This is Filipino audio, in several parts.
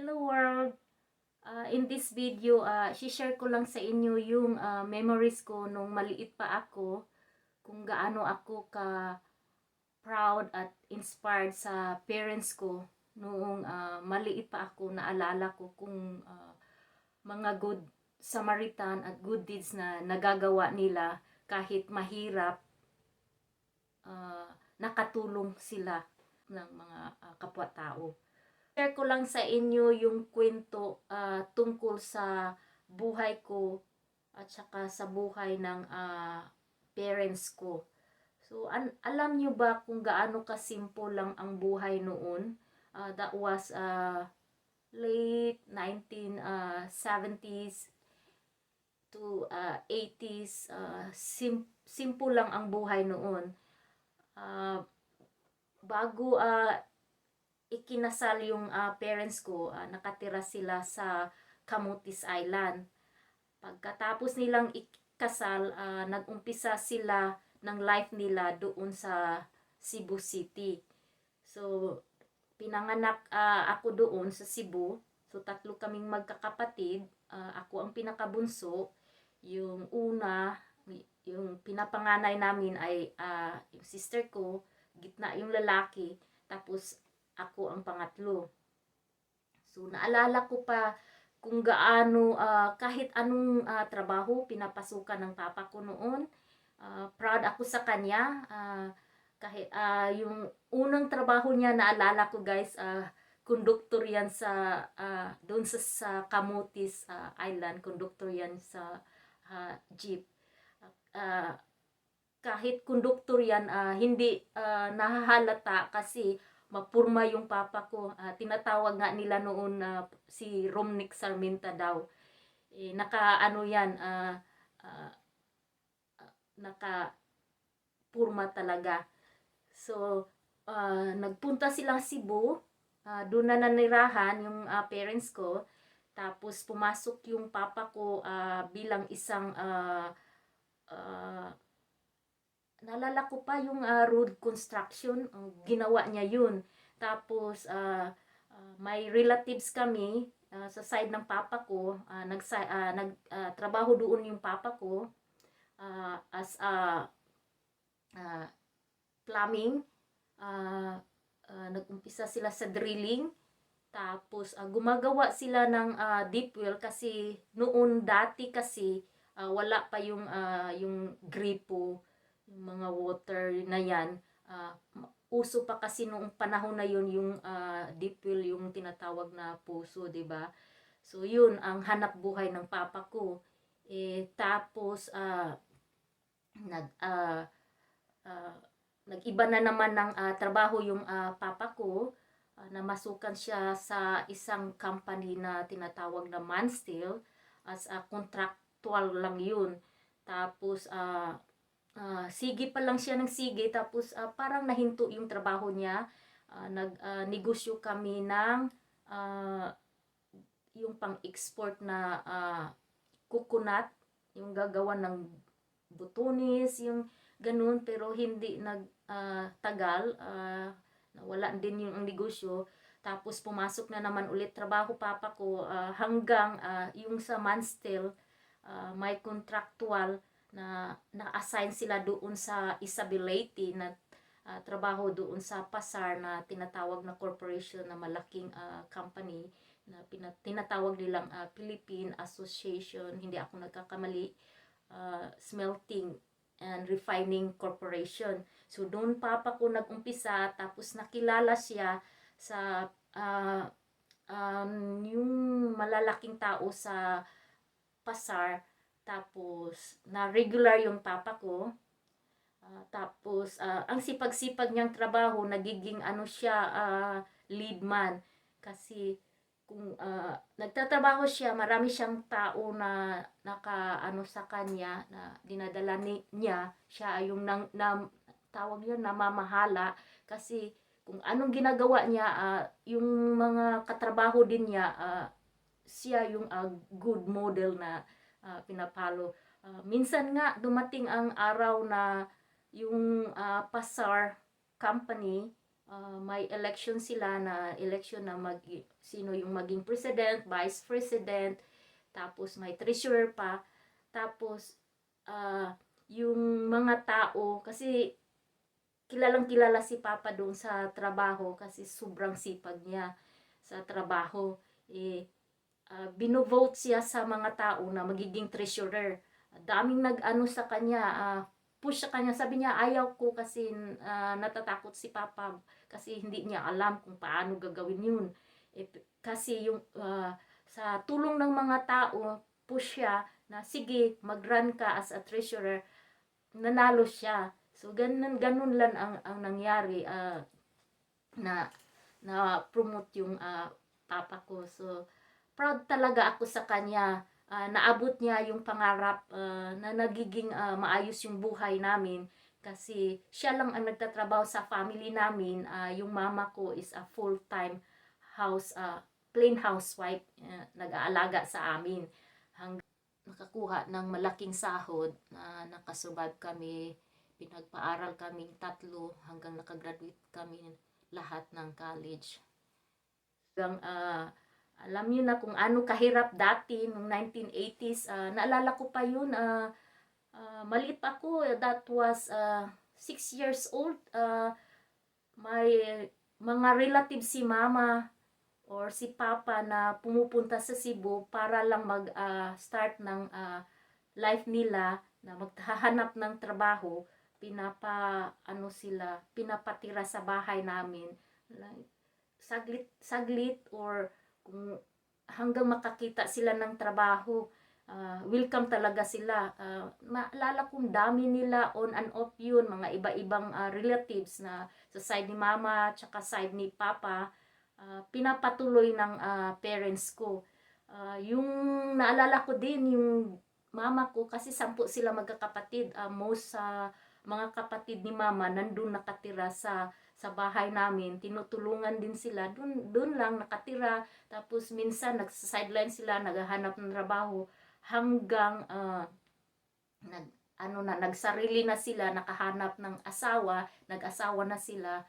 Hello world! In this video, share ko lang sa inyo yung memories ko nung maliit pa ako, kung gaano ako ka proud at inspired sa parents ko noong maliit pa ako. Naalala ko kung mga good Samaritan at good deeds na nagagawa nila kahit mahirap, nakatulong sila ng mga kapwa-tao. Share ko lang sa inyo yung kwento tungkol sa buhay ko at saka sa buhay ng parents ko. So, alam nyo ba kung gaano kasimple lang ang buhay noon? That was late 1970s to 80s. Simple lang ang buhay noon. Bago ikinasal yung parents ko, nakatira sila sa Camotes Island. Pagkatapos nilang ikasal, nag-umpisa sila ng life nila doon sa Cebu City. So, pinanganak ako doon sa Cebu. So, tatlo kaming magkakapatid. Ako ang pinakabunso. Yung una, yung pinapanganay namin ay yung sister ko, gitna yung lalaki, tapos ako ang pangatlo. So, naalala ko pa kung gaano, kahit anong trabaho pinapasukan ng papa ko noon. Proud ako sa kanya. Kahit yung unang trabaho niya, naalala ko guys, conductor yan sa, doon sa Camotes Island, conductor yan sa jeep. Kahit conductor yan, hindi nahahalata kasi mapurma yung papa ko. Tinatawag nga nila noon si Romnick Sarmiento daw. Naka yan, naka purma talaga. So, nagpunta silang Cebu. Doon na nanirahan yung parents ko. Tapos pumasok yung papa ko bilang isang naalala ko pa yung road construction, ginawa niya yun. Tapos may relatives kami sa side ng papa ko, nagtrabaho doon yung papa ko as plumbing. Nag-umpisa sila sa drilling. Tapos gumagawa sila ng deep well kasi noon dati kasi wala pa yung gripo, yung mga water na yan. Uso pa kasi noong panahon na yun yung deep well, yung tinatawag na puso, 'di ba? So yun ang hanap buhay ng papa ko. Tapos nag-iba na naman ng trabaho yung papa ko. Namasukan siya sa isang company na tinatawag na Mansteel as a contractual lang yun. Tapos sige pa lang siya ng sige, tapos parang nahinto yung trabaho niya. Nag-negosyo kami ng yung pang-export na coconut, yung gagawa ng butunis, yung ganun, pero hindi nagtagal, nawala din yung negosyo. Tapos pumasok na naman ulit trabaho papa ko hanggang yung sa Mansteel, may contractual na na-assign sila doon sa Isabelite na trabaho doon sa Pasar na tinatawag na corporation na malaking company na tinatawag nilang Philippine Association, hindi ako nagkakamali, Smelting and Refining Corporation. So doon papa ko nag-umpisa, tapos nakilala siya sa yung malalaking tao sa Pasar. Tapos na regular yung papa ko. Tapos ang sipag-sipag niyang trabaho, nagiging ano siya, lead man. Kasi kung nagtatrabaho siya, marami siyang tao na naka-ano sa kanya, na dinadala niya, siya yung tawag yun, namamahala. Kasi kung anong ginagawa niya, yung mga katrabaho din niya, siya yung good model na pinapalo. Minsan nga dumating ang araw na yung Pasar company may election sila na election na sino yung maging president, vice president, tapos may treasurer pa, tapos yung mga tao, kasi kilalang kilala si Papa doon sa trabaho kasi sobrang sipag niya sa trabaho. Binovote siya sa mga tao na magiging treasurer. Daming nag-ano sa kanya, push sa kanya. Sabi niya, ayaw ko kasi natatakot si Papa kasi hindi niya alam kung paano gagawin yun. Kasi yung sa tulong ng mga tao, push siya na sige, mag-run ka as a treasurer. Nanalo siya. So, ganun lang ang nangyari na promote yung papa ko. So, proud talaga ako sa kanya. Naabot niya yung pangarap na nagiging maayos yung buhay namin kasi siya lang ang nagtatrabaho sa family namin. Yung mama ko is a full-time plain housewife, nag-aalaga sa amin hanggang nakakuha ng malaking sahod na nakasurvive kami, pinagpaaral kaming tatlo hanggang nakagraduate kami lahat ng college. Hanggang alam niyo na kung ano kahirap dati noong 1980s. Naalala ko pa yun, maliit pa ako, that was 6 years old. May mga relatives si mama or si papa na pumupunta sa Cebu para lang mag-start ng life nila, na maghahanap ng trabaho, pinapatira sa bahay namin. Like, saglit or kung hanggang makakita sila ng trabaho, welcome talaga sila. Maalala kong dami nila, on and off yun, mga iba-ibang relatives na sa side ni mama tsaka side ni papa, pinapatuloy ng parents ko. Yung naalala ko din, yung mama ko, kasi 10 sila magkakapatid. Most sa mga kapatid ni mama nandun nakatira sa bahay namin. Tinutulungan din sila. Dun lang nakatira. Tapos minsan nagsa-sideline sila, naghahanap ng trabaho hanggang nagsarili na sila, nakahanap ng asawa, nag-asawa na sila.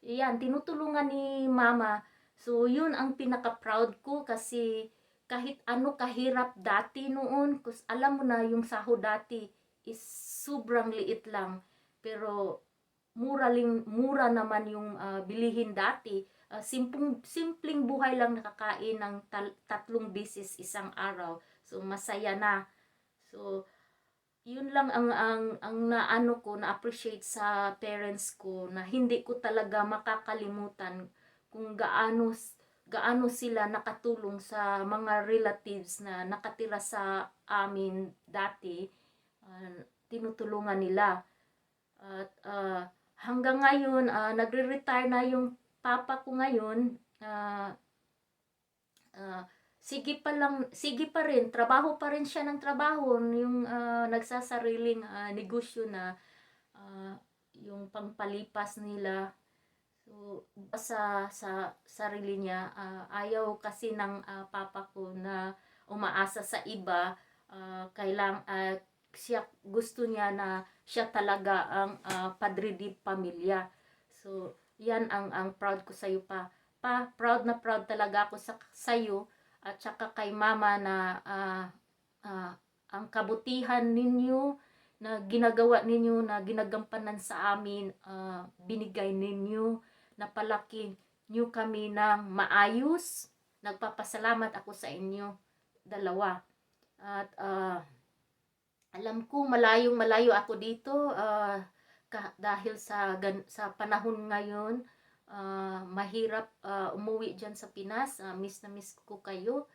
Yan, tinutulungan ni mama. So, yun ang pinaka-proud ko kasi kahit ano kahirap dati noon, alam mo na yung sahod dati is sobrang liit lang. Pero mura naman yung bilihin dati. Simpleng buhay lang, nakakain ng 3 beses isang araw. So, masaya na. So, yun lang ang naano ko, na-appreciate sa parents ko, na hindi ko talaga makakalimutan kung gaano sila nakatulong sa mga relatives na nakatira sa amin dati. Tinutulungan nila. At hanggang ngayon, nagre-retire na yung papa ko ngayon. Sige pa rin, trabaho pa rin siya ng trabaho, yung nagsasariling negosyo na yung pangpalipas nila. So, sa sarili niya, ayaw kasi ng papa ko na umaasa sa iba. Siya, gusto niya na siya talaga ang padre di pamilya. So, yan ang proud ko sa iyo pa. Proud na proud talaga ako sa iyo at saka kay mama na ang kabutihan ninyo na ginagawa ninyo, na ginagampanan sa amin, binigay ninyo, napalaki nyo kami ng maayos. Nagpapasalamat ako sa inyo dalawa. At alam ko malayong-malayo ako dito dahil sa panahon ngayon, mahirap umuwi dyan sa Pinas. Miss na miss ko kayo.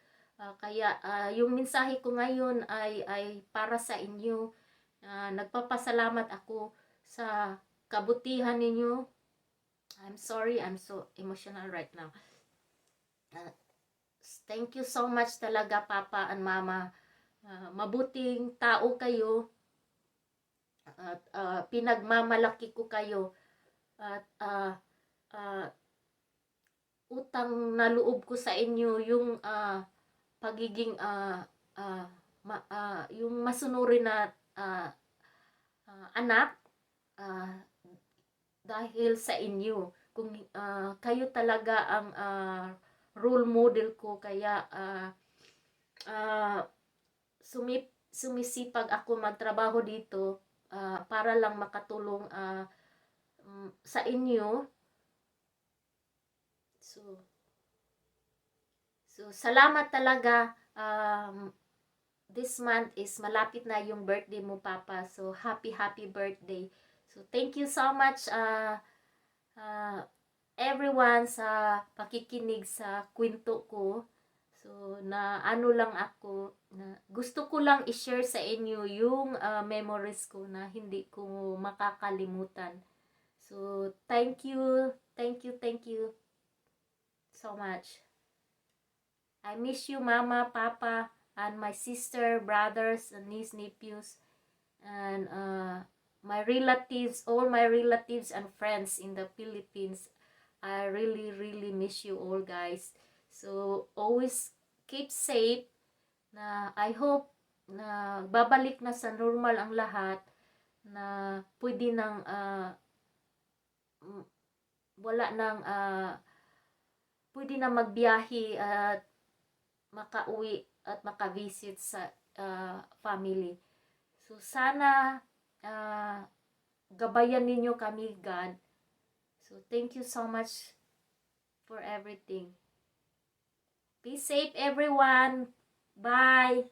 Kaya yung mensahe ko ngayon ay para sa inyo. Nagpapasalamat ako sa kabutihan ninyo. I'm sorry, I'm so emotional right now. Thank you so much talaga, Papa and Mama. Mabuting tao kayo. At pinagmamalaki ko kayo. At utang na loob ko sa inyo yung pagiging yung masunurin na anak, dahil sa inyo. kung kayo talaga ang role model ko, kaya sumisipag ako magtrabaho dito para lang makatulong sa inyo. So salamat talaga. This month is malapit na yung birthday mo, Papa. So happy birthday. So thank you so much everyone sa pakikinig sa kwento ko. So na ano lang ako, na gusto ko lang i-share sa inyo yung memories ko na hindi ko makakalimutan. So thank you so much. I miss you, Mama, Papa, and my sister, brothers, and niece, nephews, and my relatives, all my relatives and friends in the Philippines. I really miss you all, guys. So always keep safe. Na I hope na babalik na sa normal ang lahat, na pwede nang wala nang pwede na magbiyahe at makauwi at makavisit sa family. So sana gabayan ninyo kami, God. So thank you so much for everything. Be safe, everyone. Bye.